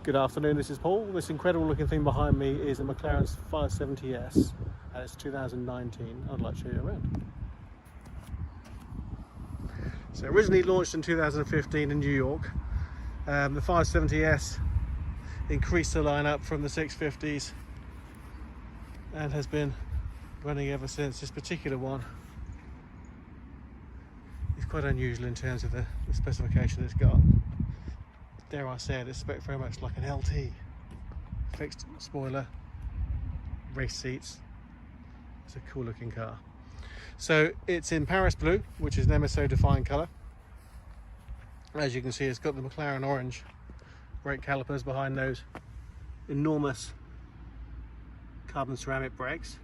Good afternoon, this is Paul. This incredible looking thing behind me is a McLaren's 570S and it's 2019. I'd like to show you around. So originally launched in 2015 in New York, the 570S increased the lineup from the 650s and has been running ever since. This particular one is quite unusual in terms of the specification it's got. Dare I say it, it's spec very much like an LT. Fixed spoiler, race seats. It's a cool looking car. So it's in Paris blue, which is an MSO defined colour. As you can see, it's got the McLaren orange brake calipers behind those enormous carbon ceramic brakes.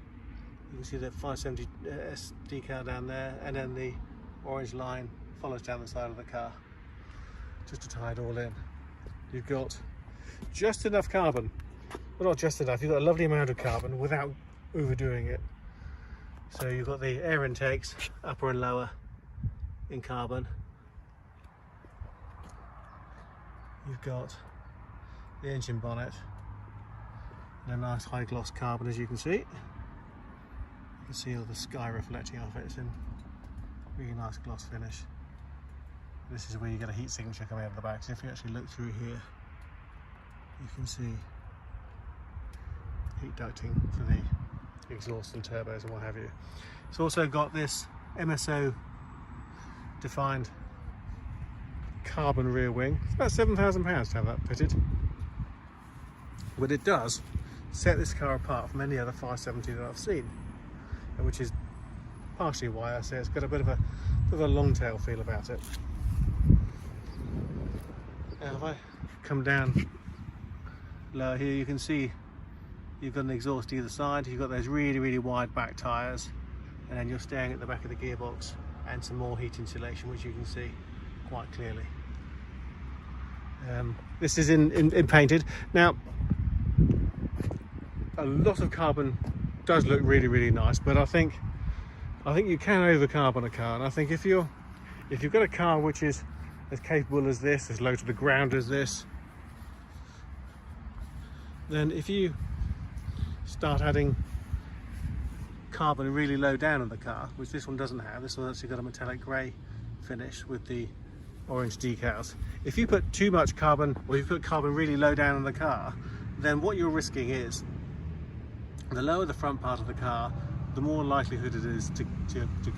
You can see the 570S decal down there, and then the orange line follows down the side of the car, just to tie it all in. You've got just enough carbon, well, not just enough, you've got a lovely amount of carbon without overdoing it. So you've got the air intakes, upper and lower, in carbon. You've got the engine bonnet and a nice high gloss carbon, as you can see. You can see all the sky reflecting off it. It's in really nice gloss finish. This is where you get a heat signature coming out of the back. So if you actually look through here, you can see heat ducting for the exhaust and turbos and what have you. It's also got this MSO defined carbon rear wing. It's about £7,000 to have that fitted. But it does set this car apart from any other 570 that I've seen, which is partially why I say it's got a bit of a long tail feel about it. Now if I come down lower here, you can see you've got an exhaust either side. You've got those really wide back tyres, and then you're staring at the back of the gearbox and some more heat insulation, which you can see quite clearly. This is in painted. Now a lot of carbon does look really nice, but I think you can over carbon a car, and I think if you've got a car which is as capable as this, as low to the ground as this, then if you start adding carbon really low down on the car, which this one doesn't have, this one's actually got a metallic grey finish with the orange decals. If you put too much carbon, or you put carbon really low down on the car, then what you're risking is, the lower the front part of the car, the more likelihood it is to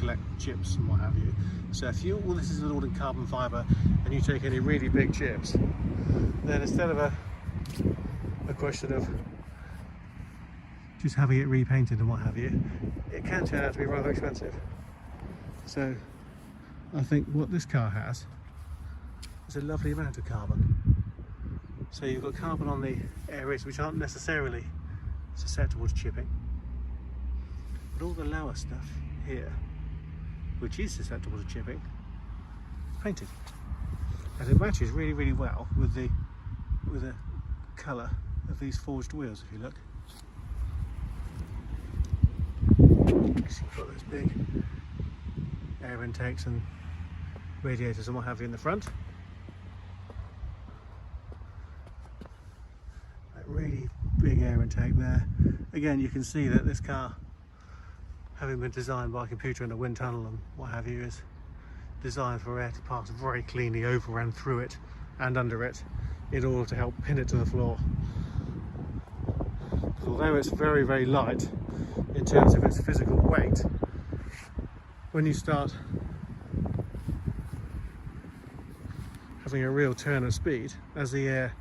collect chips and what have you. So if all this is all in carbon fibre and you take any really big chips, then instead of a question of just having it repainted and what have you, it can turn out to be rather expensive. So I think what this car has is a lovely amount of carbon. So you've got carbon on the areas which aren't necessarily susceptible to chipping, but all the lower stuff here, which is susceptible to chipping, is painted, and it matches really well with the colour of these forged wheels. If you look, you've got those big air intakes and radiators and what have you in the front. That really big air intake there. Again, you can see that this car, having been designed by a computer in a wind tunnel and what have you, is designed for air to pass very cleanly over and through it and under it in order to help pin it to the floor. Because although it's very light in terms of its physical weight, when you start having a real turn of speed, as the air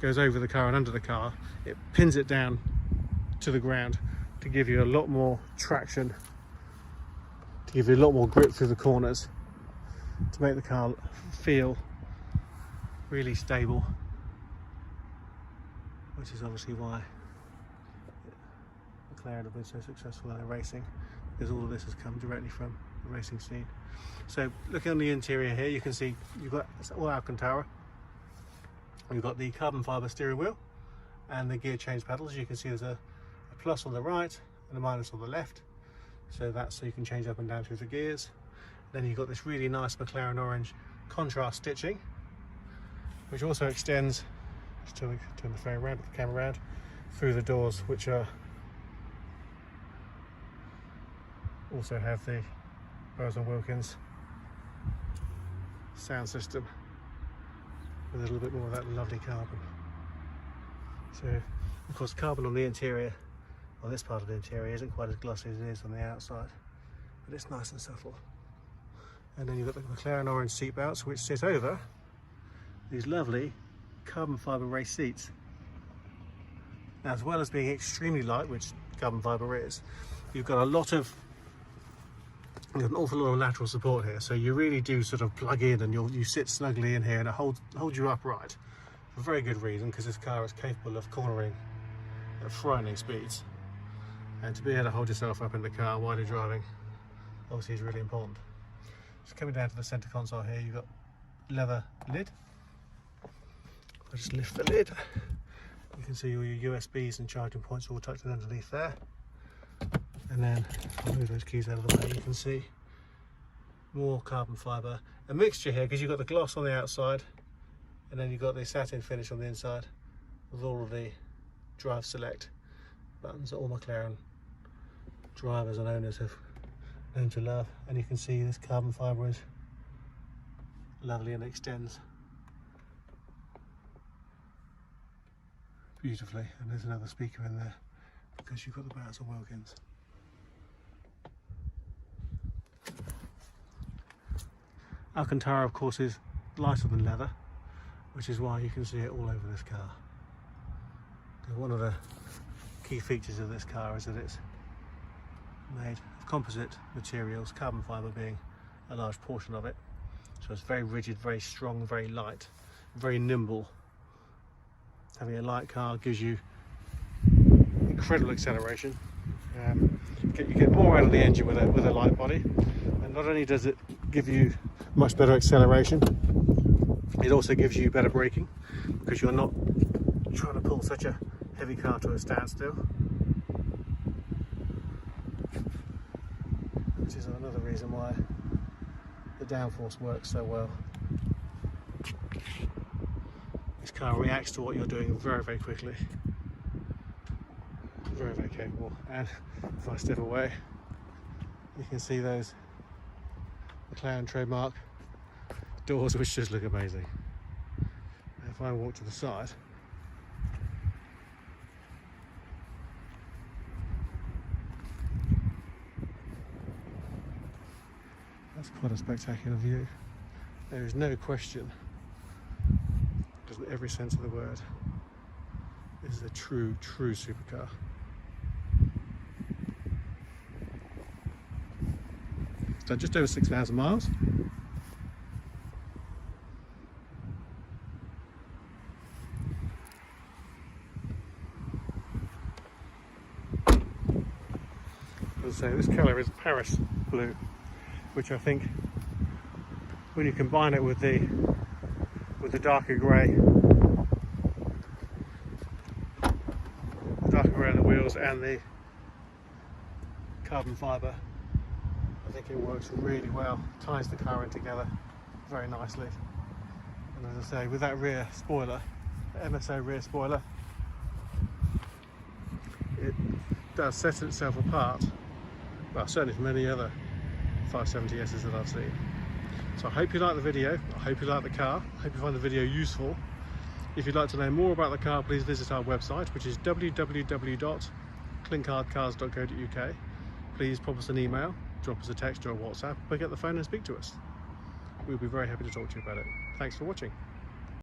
goes over the car and under the car, it pins it down to the ground to give you a lot more traction, to give you a lot more grip through the corners, to make the car feel really stable, which is obviously why McLaren have been so successful in their racing, because all of this has come directly from the racing scene. So looking on the interior here, you can see you've got all Alcantara. You've got the carbon fibre steering wheel and the gear change pedals. You can see there's a plus on the right and a minus on the left, so that's so you can change up and down through the gears. Then you've got this really nice McLaren orange contrast stitching, which also extends Just turn the phone around, the camera around, through the doors, which are also have the Bowers & Wilkins sound system with a little bit more of that lovely carbon. So, of course, carbon on the interior, on this part of the interior, isn't quite as glossy as it is on the outside, but it's nice and subtle. And then you've got the McLaren orange seat belts, which sit over these lovely carbon fibre race seats. Now, as well as being extremely light, which carbon fibre is, you've got an awful lot of lateral support here, so you really do sort of plug in and you sit snugly in here, and it holds you upright for a very good reason, because this car is capable of cornering at frightening speeds, and to be able to hold yourself up in the car while you're driving obviously is really important. Just coming down to the centre console here, you've got leather lid. I'll just lift the lid. You can see all your USBs and charging points all tucked in underneath there. And then I'll move those keys out of the way. You can see more carbon fibre. A mixture here, because you've got the gloss on the outside, and then you've got the satin finish on the inside with all of the drive select buttons that all McLaren drivers and owners have known to love. And you can see this carbon fibre is lovely and extends beautifully. And there's another speaker in there because you've got the Bowers & Wilkins. Alcantara, of course, is lighter than leather, which is why you can see it all over this car. One of the key features of this car is that it's made of composite materials, carbon fibre being a large portion of it. So it's very rigid, very strong, very light, very nimble. Having a light car gives you incredible acceleration. You get more out of the engine with a light body, and not only does it give you much better acceleration, it also gives you better braking, because you're not trying to pull such a heavy car to a standstill, which is another reason why the downforce works so well. This car reacts to what you're doing very, very quickly. Very, very capable. And if I step away, you can see those McLaren trademark doors, which just look amazing. And if I walk to the side, that's quite a spectacular view. There is no question, in every sense of the word, this is a true supercar. So just over 6,000 miles. As I say, this colour is Paris blue, which I think, when you combine it with the darker grey on the wheels and the carbon fibre, I think it works really well, ties the car in together very nicely. And as I say, with that rear spoiler, the MSO rear spoiler, it does set itself apart, well, certainly from any other 570Ss that I've seen. So I hope you like the video, I hope you like the car, I hope you find the video useful. If you'd like to know more about the car, please visit our website, which is www.clinkardcars.co.uk. Please pop us an email, drop us a text or a WhatsApp, pick up the phone and speak to us. We'll be very happy to talk to you about it. Thanks for watching.